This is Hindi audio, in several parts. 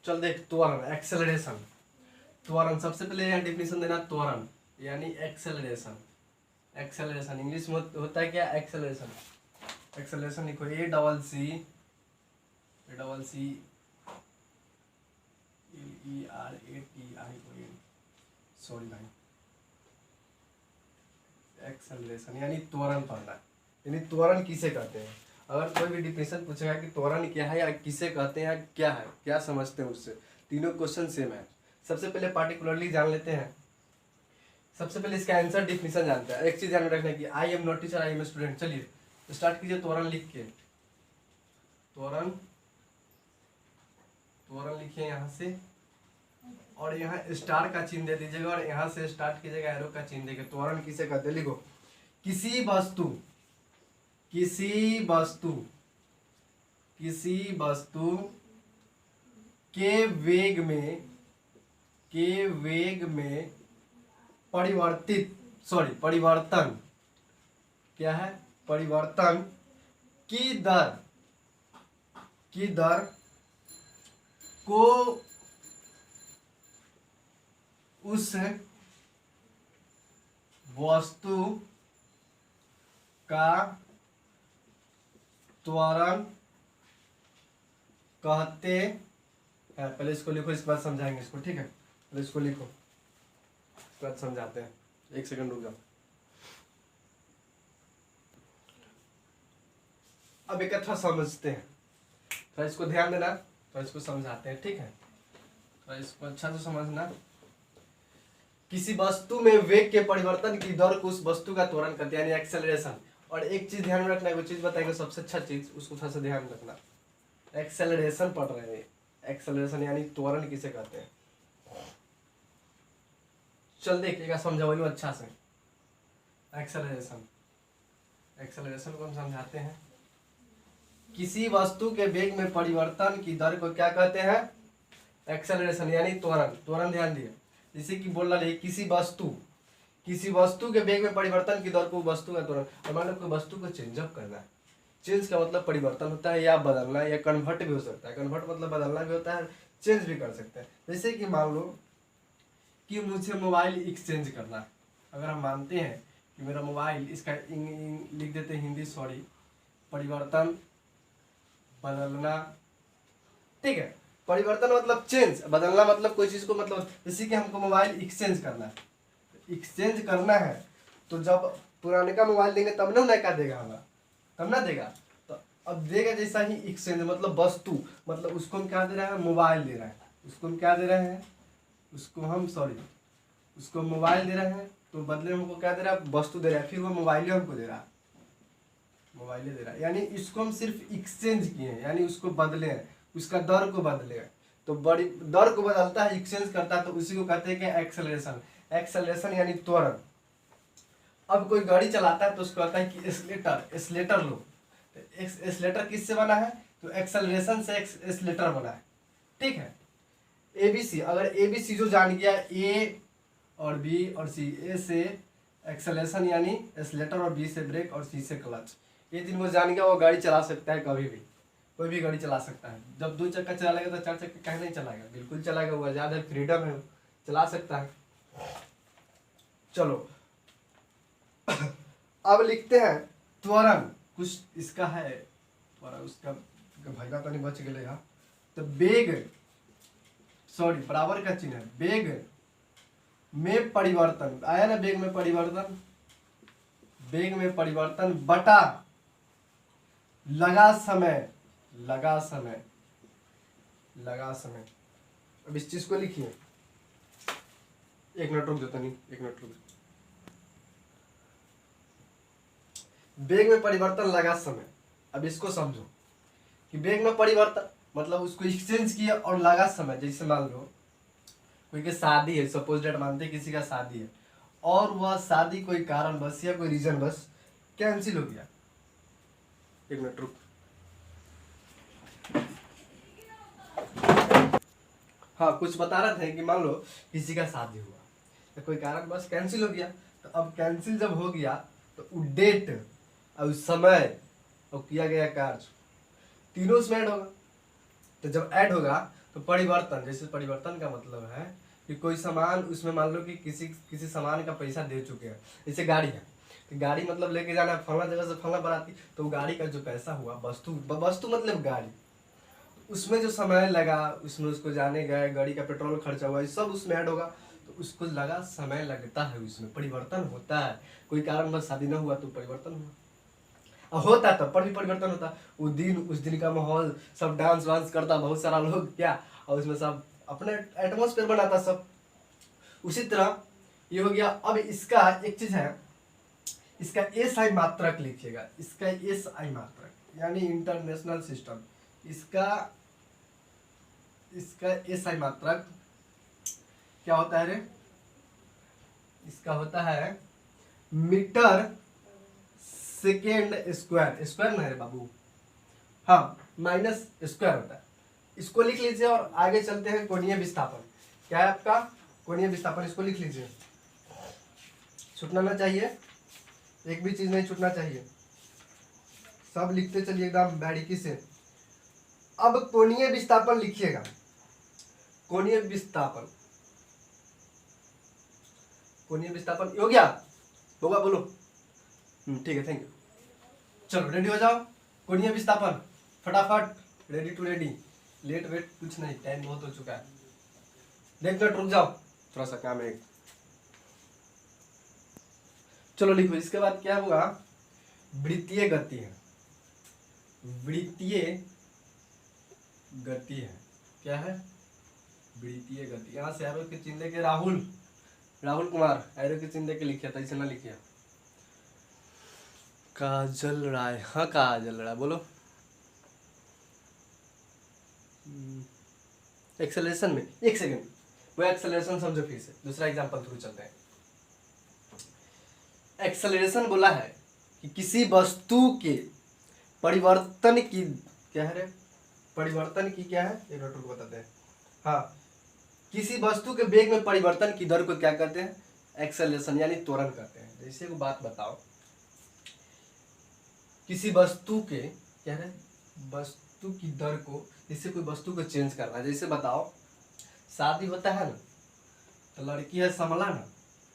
चल देख, त्वरण एक्सेलरेशन। त्वरण सबसे पहले यहाँ डिफिनेशन देना, त्वरण यानी एक्सेलरेशन। एक्सेलरेशन इंग्लिश में होता है क्या, एक्सेलरेशन। एक्सेलरेशन लिखो A CC LERATION, सॉरी भाई, एक्सेलरेशन यानी त्वरण पढ़ना। यानी त्वरण किसे कहते हैं, अगर कोई भी डिफिनेशन पूछेगा कि त्वरण क्या है या किसे कहते हैं, क्या है, क्या समझते हैं उससे, तीनों क्वेश्चन सेम है। सबसे पहले पार्टिकुलरली जान लेते हैं। सबसे पहले इसका आंसर डिफिनेशन जानते हैं। एक चीज ध्यान में रखना कि I am not teacher, I am student. चलिए स्टार्ट कीजिए त्वरण लिख के। त्वरण, त्वरण लिखिए यहाँ से, और यहाँ स्टार का चिन्ह दे दीजिएगा, और यहाँ से स्टार्ट कीजिएगा एरो का चिन्ह देके। त्वरण किसे कहते हैं, लिखो, किसी वस्तु, किसी वस्तु, किसी वस्तु के वेग में, के वेग में परिवर्तित, सॉरी परिवर्तन, क्या है, परिवर्तन की दर, की दर को उस वस्तु का त्वरण कहते हैं। पहले इसको लिखो, इस बात समझाएंगे इसको, ठीक है। पहले इसको लिखो, इसके बाद समझाते हैं। एक सेकंड रुक जाओ। अब एक अच्छा समझते हैं, थोड़ा इसको ध्यान देना, थोड़ा इसको समझाते हैं, ठीक है। थोड़ा इसको अच्छा से समझना। किसी वस्तु में वेग के परिवर्तन की दर को उस वस्तु का त्वरण कहते हैं, यानी एक्सेलरेशन। और एक चीज ध्यान में रखना है, वो चीज बताएंगे सबसे अच्छा चीज, उसको थोड़ा सा ध्यान रखना। एक्सेलरेशन पढ़ रहे हैं, एक्सेलरेशन यानी त्वरण किसे कहते हैं। चल देखिएगा, समझाओ अच्छा से। एक्सेलरेशन, एक्सेलरेशन को हम समझाते हैं। किसी वस्तु के वेग में परिवर्तन की दर को क्या कहते हैं, एक्सेलरेशन यानी त्वरण। त्वरण ध्यान दिए, जैसे कि बोल रहा है किसी वस्तु, किसी वस्तु के वेग में परिवर्तन की दर को वस्तु का त्वरण। और मान लो कोई वस्तु को चेंज अप करना है, चेंज का मतलब परिवर्तन होता है, या बदलना, या कन्वर्ट भी हो सकता है। कन्वर्ट मतलब बदलना भी होता है, चेंज भी कर सकते हैं। जैसे कि मान लो कि मुझे मोबाइल एक्सचेंज करना है। अगर हम मानते हैं कि मेरा मोबाइल, इसका लिख देते हैं हिंदी, सॉरी, परिवर्तन, बदलना, ठीक है। परिवर्तन मतलब चेंज, बदलना मतलब कोई चीज को, मतलब जैसे कि हमको मोबाइल एक्सचेंज करना है, एक्सचेंज करना है, तो जब पुराने का मोबाइल देंगे तब ना नया देगा हमारा, तब ना देगा। तो अब देगा जैसा ही एक्सचेंज मतलब वस्तु, मतलब उसको हम क्या दे रहे हैं, मोबाइल दे रहे हैं। उसको हम क्या दे रहे हैं, उसको हम, सॉरी, उसको मोबाइल दे रहे हैं, तो बदले में हमको क्या दे रहा है, वस्तु दे रहा है। फिर वो मोबाइल हमको दे रहा है, मोबाइल दे रहा है, यानी इसको हम सिर्फ एक्सचेंज किए हैं, यानी उसको बदले हैं, उसका दर को बदले हैं। तो बड़ी दर को बदलता है, एक्सचेंज करता है, तो उसी को कहते हैं कि एक्सेलरेशन। एक्सेलरेशन यानी त्वरण। अब कोई गाड़ी चलाता है तो उसको कहता है कि एक्सलेटर, एक्सलेटर लो। एक्सलेटर किससे बना है, तो एक्सेलरेशन से एक्सलेटर बना है, ठीक है। ABC, अगर ABC जो जान गया, A और B और C, A से एक्सेलरेशन यानी एक्सलेटर, और B से ब्रेक, और C से क्लच, ये तीन वो जान गया, वो गाड़ी चला सकता है कभी भी, कोई भी गाड़ी चला सकता है। जब 2 चक्का चलाएगा तो 4 चक्का कहीं नहीं चलाएगा, बिल्कुल चलाएगा, वो आजाद है, फ्रीडम है, चला सकता है। चलो अब लिखते हैं त्वरण, कुछ इसका है त्वरण, उसका भैया तो नहीं बच गया। तो वेग, सॉरी बराबर का चिन्ह है, वेग में परिवर्तन आया ना, वेग में परिवर्तन, वेग में परिवर्तन बटा लगा समय, लगा समय, लगा समय। अब इस चीज को लिखिए, एक मिनट रुक जाता, नहीं एक मिनट रुक। वेग में परिवर्तन लगा समय, अब इसको समझो कि वेग में परिवर्तन मतलब उसको एक्सचेंज किया, और लगा समय, जैसे मान लो कोई की शादी है, सपोज डेट मानते हैं किसी का शादी है, और वह शादी कोई कारण बस या कोई रीजन बस कैंसिल हो गया। एक मिनट रुक, हाँ कुछ बता रहे थे कि मान लो किसी का शादी हुआ तो कोई कारण बस कैंसिल हो गया। तो अब कैंसिल जब हो गया तो डेट और समय और किया गया कार्य तीनों उसमें ऐड होगा। तो जब ऐड होगा तो परिवर्तन, जैसे परिवर्तन का मतलब है कि कोई सामान, उसमें मान लो कि किसी सामान का पैसा दे चुके हैं, जैसे गाड़ी है, तो गाड़ी मतलब लेके जाना है फला जगह से फला बनाती, तो गाड़ी का जो पैसा हुआ, वस्तु मतलब गाड़ी, उसमें जो समय लगा, उसमें उसको जाने गए, गाड़ी का पेट्रोल खर्चा हुआ, ये सब उसमें ऐड होगा, तो उसको लगा समय लगता है, उसमें परिवर्तन होता है। कोई कारण बस शादी न हुआ तो परिवर्तन हुआ, अब होता तब पर भी परिवर्तन होता। उस दिन का माहौल, सब डांस वांस करता, बहुत सारा लोग क्या, और उसमें सब अपने एटमोसफेयर बनाता सब। उसी तरह ये हो गया। अब इसका एक चीज है, इसका एस आई मात्रक लिखिएगा, इसका एस आई मात्रक यानी इंटरनेशनल सिस्टम, इसका एस आई मात्रक क्या होता है रे, इसका होता है मीटर सेकेंड स्क्वायर, स्क्वायर ना है बाबू, हाँ माइनस स्क्वायर होता है। इसको लिख लीजिए और आगे चलते हैं। कोणीय विस्थापन क्या है आपका, कोणीय विस्थापन, इसको लिख लीजिए, छूटना ना चाहिए, एक भी चीज नहीं छूटना चाहिए, सब लिखते चलिए एकदम बारीकी से। अब कोणीय विस्थापन लिखिएगा, कोणीय विस्थापन, कोणीय विस्थापन हो गया, होगा बोलो, ठीक है, थैंक यू। चलो रेडी हो जाओ, कोणीय विस्थापन फटाफट, ready to ready, let wait कुछ नहीं, टाइम बहुत हो चुका है। देख मिनट रुक जाओ, थोड़ा सा काम है। चलो लिखो, इसके बाद क्या होगा, वृत्तीय गति है, वृत्तीय गति है, क्या है, वृत्तीय गति। यहाँ से एरो के चिन्ह लेके राहुल कुमार एरो के चिन्ह लेके लिखिए था, इसे ना लिखिए। काजल राय, हाँ काजल राय बोलो। एक्सेलरेशन में एक सेकंड, वो एक्सेलरेशन समझो, फिर से दूसरा एग्जांपल थ्रू चलते हैं। एक्सेलरेशन बोला है कि किसी वस्तु के परिवर्तन की, क्या है रे, परिवर्तन की क्या है, एक मिनट को बताते हैं। हाँ, किसी वस्तु के वेग में परिवर्तन की दर को क्या कहते हैं, एक्सेलरेशन यानी त्वरण कहते हैं। जैसे को बात बताओ, किसी वस्तु के, क्या है, वस्तु की दर को, जैसे कोई वस्तु को चेंज करना है, जैसे बताओ शादी होता है ना, तो लड़की है समला ना,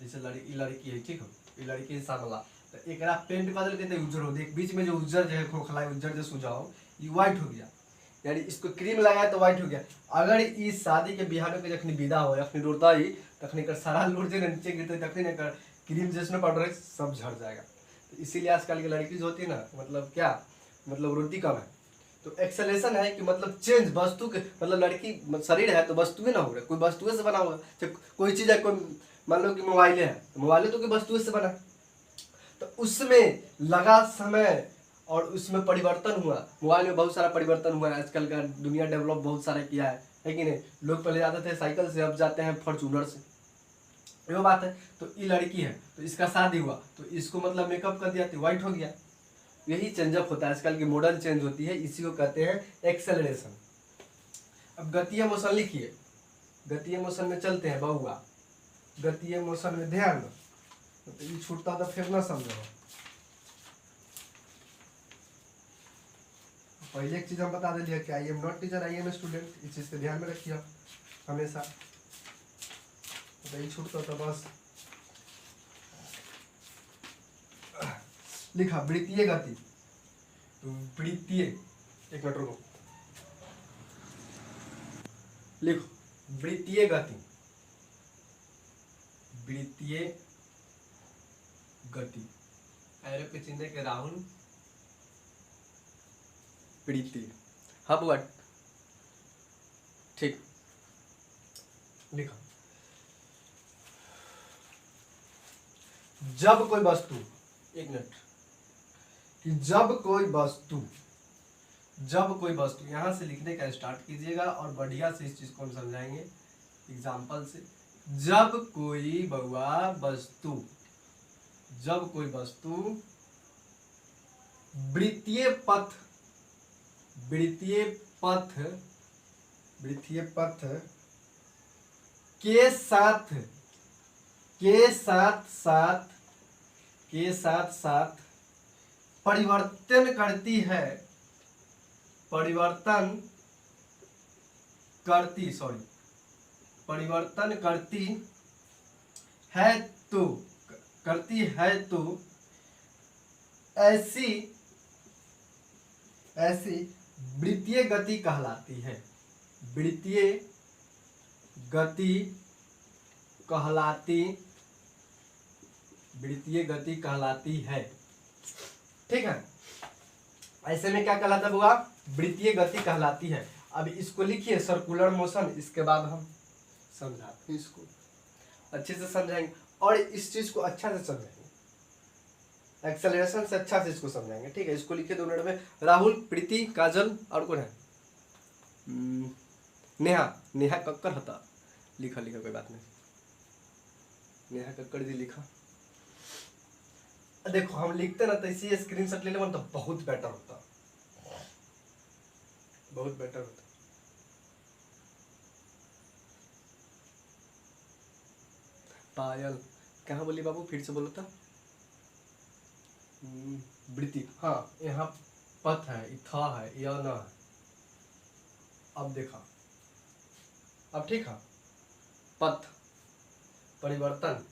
जैसे लड़की है, ठीक हो, ये लड़की है समला, तो एक पेंट बदल के उज्जर हो, देख बीच में जो उज्जर जो है खोखला उज्जर जो सुझाव, ये व्हाइट हो गया, यानी इसको क्रीम लगाया तो व्हाइट हो गया। अगर इस शादी के बिहार के जखनी विदा हो, अखनी रोता ही तखनी कर सारा लूट जो नीचे गिरते, तखनी कर क्रीम जिसमें पाउडर सब झड़ जाएगा। तो इसीलिए आजकल की लड़की जो होती है ना, मतलब क्या, मतलब रोटी कम है, तो एक्सेलेशन है कि मतलब चेंज वस्तु के, मतलब लड़की शरीर है तो वस्तुएं ना हो रहा, कोई वस्तुएं से बना होगा, कोई चीज है, कोई मान लो कि मोबाइल है, मोबाइल तो कोई वस्तुएं से बना, तो उसमें लगा समय और उसमें परिवर्तन हुआ। मोबाइल में बहुत सारा परिवर्तन हुआ है, आजकल का दुनिया डेवलप बहुत सारा किया है कि नहीं। लोग पहले जाते थे साइकिल से, अब जाते हैं फॉर्चूनर से, वो बात है। तो ये लड़की है तो इसका शादी हुआ, तो इसको मतलब मेकअप कर दिया तो व्हाइट हो गया। यही चेंजअप होता है, आजकल की मॉडर्न चेंज होती है, इसी को कहते हैं एक्सेलरेशन। अब गतीय मोशन लिखिए, गतीय मोशन में चलते हैं बहुआ, गतीय मोशन में ध्यान दो, तो ये छूटता तो फिर ना समझो। पहले एक चीज हम बता दें कि I am not teacher, I am student, इस चीज को ध्यान में रखिए हमेशा। तो ये छूटता तो बस लिखा वृत्तीय गति, तो वृत्तीय, एक मिनट रुको, लिखो वृत्तीय गति, वृत्तीय गति, एरो के चिन्ह के राहुल प्रीति, हाँ बुआ ठीक, लिखो जब कोई वस्तु, एक मिनट, कि जब कोई वस्तु यहां से लिखने का स्टार्ट कीजिएगा और बढ़िया से इस चीज को हम समझाएंगे एग्जाम्पल से। जब कोई वस्तु वृत्तीय पथ के साथ परिवर्तन करती है, परिवर्तन करती, सॉरी, परिवर्तन करती है तो, करती है तो ऐसी ऐसी वृत्तीय गति कहलाती है। वृत्तीय गति कहलाती, वृत्तीय गति कहलाती है। ठीक है, ऐसे में क्या कहलाता होगा, वृत्तीय गति कहलाती है। अब इसको लिखिए सर्कुलर मोशन, इसके बाद हम समझाते हैं, इसको अच्छे से समझाएंगे और इस चीज को अच्छा से समझाएंगे, एक्सेलरेशन से अच्छा से इसको समझाएंगे। ठीक है, इसको लिखिए 2 मिनट में। राहुल, प्रीति, काजल और कौन है, नेहा, नेहा कक्कर होता, लिखा लिखा कोई बात नहीं, नेहा कक्कर जी लिखा। देखो हम लिखते ना तो इसी स्क्रीनशॉट ले लें तो बहुत बेटर होता, बहुत बेटर होता। पायल कहाँ बोली बाबू, फिर से बोलो तो। वृत्ति, हाँ यहाँ पथ है, था है या न है। अब देखा, अब ठीक है, पथ, परिवर्तन,